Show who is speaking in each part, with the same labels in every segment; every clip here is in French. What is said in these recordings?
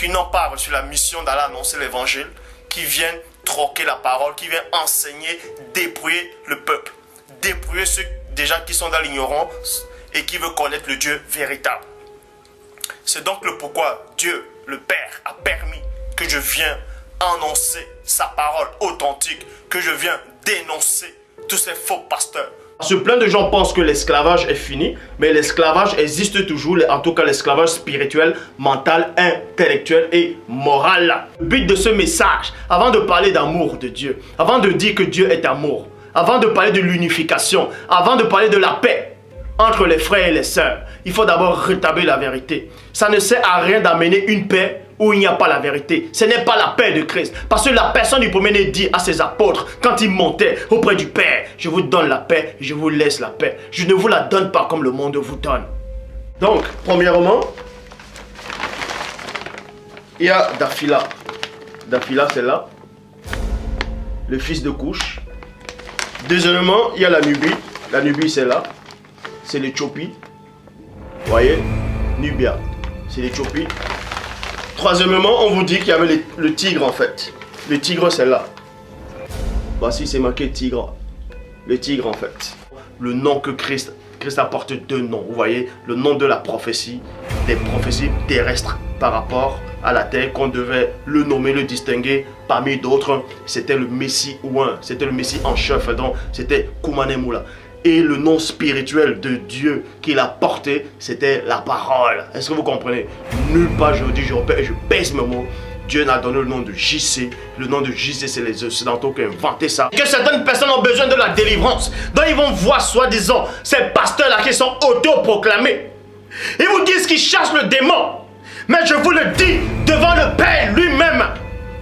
Speaker 1: qui n'ont pas reçu la mission d'aller annoncer l'évangile, qui viennent troquer la parole, qui viennent enseigner, dépouiller le peuple. Dépouiller ceux déjà qui sont dans l'ignorance et qui veulent connaître le Dieu véritable. C'est donc le pourquoi Dieu, le Père, a permis que je vienne annoncer sa parole authentique, que je viens dénoncer tous ces faux pasteurs. Parce que plein de gens pensent que l'esclavage est fini, mais l'esclavage existe toujours, en tout cas l'esclavage spirituel, mental, intellectuel et moral. Le but de ce message, avant de parler d'amour de Dieu, avant de dire que Dieu est amour, avant de parler de l'unification, avant de parler de la paix entre les frères et les sœurs, il faut d'abord rétablir la vérité. Ça ne sert à rien d'amener une paix où il n'y a pas la vérité. Ce n'est pas la paix de Christ. Parce que la personne du premier-né dit à ses apôtres, quand ils montaient auprès du Père, je vous donne la paix, je vous laisse la paix. Je ne vous la donne pas comme le monde vous donne. Donc, premièrement, il y a Daphila. Daphila, c'est là. Le fils de Couche. Deuxièmement, il y a la Nubie. La Nubie, c'est là. C'est l'Éthiopie. Vous voyez? Nubia, c'est l'Éthiopie. Troisièmement, on vous dit qu'il y avait le tigre en fait. Le tigre, c'est là. Voici, c'est marqué tigre. Le tigre en fait. Le nom que Christ apporte deux noms. Vous voyez, le nom de la prophétie, des prophéties terrestres par rapport à la terre, qu'on devait le nommer, le distinguer parmi d'autres. C'était le Messie ouin, c'était le Messie en chef, donc c'était Koumanemoula. Et le nom spirituel de Dieu qu'il a porté, c'était la parole. Est-ce que vous comprenez? Nulle part, je vous dis, je pèse mes mots. Dieu n'a donné le nom de JC. Le nom de JC, c'est les Occidentaux qui ont inventé ça. Que certaines personnes ont besoin de la délivrance. Donc ils vont voir, soi-disant, ces pasteurs-là qui sont autoproclamés. Ils vous disent qu'ils chassent le démon. Mais je vous le dis, devant le Père lui-même,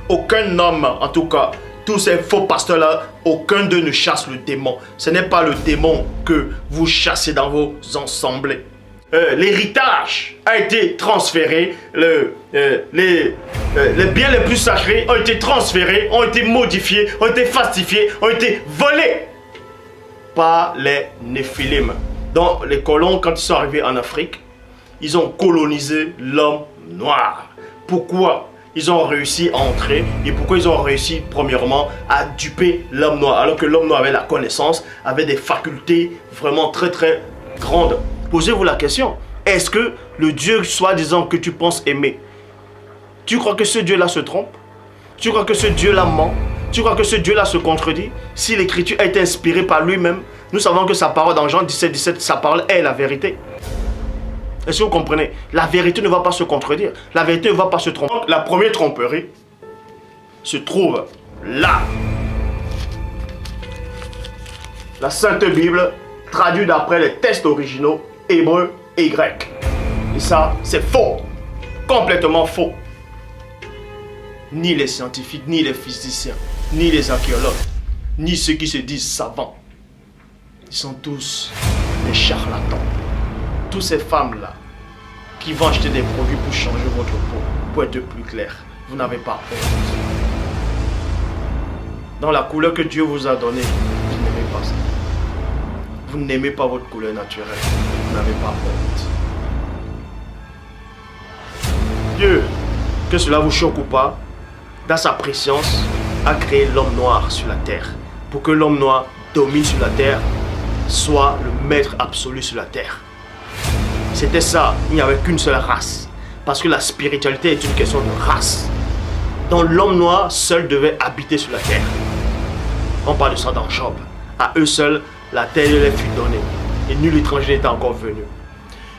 Speaker 1: aucun homme, en tout cas, tous ces faux pasteurs-là, aucun d'eux ne chasse le démon. Ce n'est pas le démon que vous chassez dans vos assemblées. L'héritage a été transféré, les biens les plus sacrés ont été transférés, ont été modifiés, ont été falsifiés, ont été volés par les Néphilim. Donc les colons, quand ils sont arrivés en Afrique, ils ont colonisé l'homme noir. Pourquoi ils ont réussi à entrer et pourquoi ils ont réussi premièrement à duper l'homme noir, alors que l'homme noir avait la connaissance, avait des facultés vraiment très très grandes. Posez-vous la question, est-ce que le Dieu soi-disant que tu penses aimer, tu crois que ce Dieu-là se trompe? Tu crois que ce Dieu-là ment? Tu crois que ce Dieu-là se contredit? Si l'écriture a été inspirée par lui-même, nous savons que sa parole dans Jean 17, sa parole est la vérité. Est-ce que vous comprenez? La vérité ne va pas se contredire. La vérité ne va pas se tromper. Donc, la première tromperie se trouve là. La Sainte Bible traduit d'après les textes originaux hébreux et grecs. Et ça, c'est faux. Complètement faux. Ni les scientifiques, ni les physiciens, ni les archéologues, ni ceux qui se disent savants. Ils sont tous des charlatans. Toutes ces femmes-là qui vont acheter des produits pour changer votre peau, pour être plus clair, vous n'avez pas honte. Dans la couleur que Dieu vous a donnée, vous n'aimez pas ça. Vous n'aimez pas votre couleur naturelle, vous n'avez pas honte. Dieu, que cela vous choque ou pas, dans sa préscience, a créé l'homme noir sur la terre, pour que l'homme noir domine sur la terre, soit le maître absolu sur la terre. C'était ça, il n'y avait qu'une seule race. Parce que la spiritualité est une question de race. Donc l'homme noir seul devait habiter sur la terre. On parle de ça dans Job. À eux seuls, la terre leur fut donnée. Et nul étranger n'était encore venu.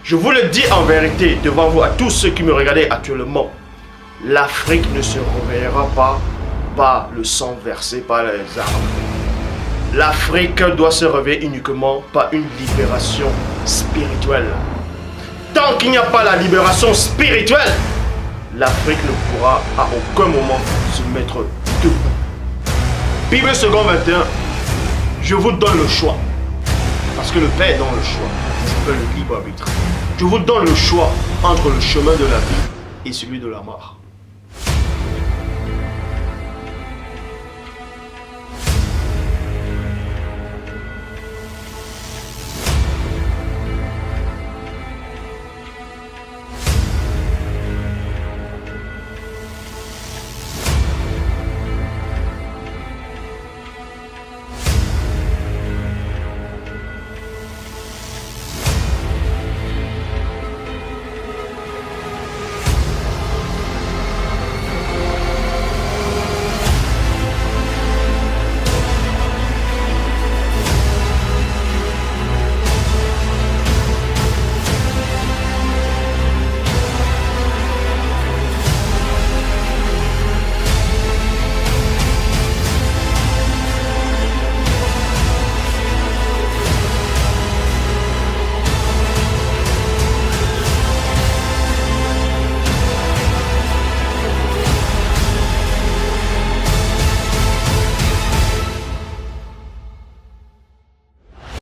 Speaker 1: Je vous le dis en vérité devant vous, à tous ceux qui me regardent actuellement. L'Afrique ne se réveillera pas par le sang versé par les armes. L'Afrique doit se réveiller uniquement par une libération spirituelle. Tant qu'il n'y a pas la libération spirituelle, l'Afrique ne pourra à aucun moment se mettre debout. Bible 2 21, je vous donne le choix. Parce que le Père donne le choix. C'est le libre arbitre. Je vous donne le choix entre le chemin de la vie et celui de la mort.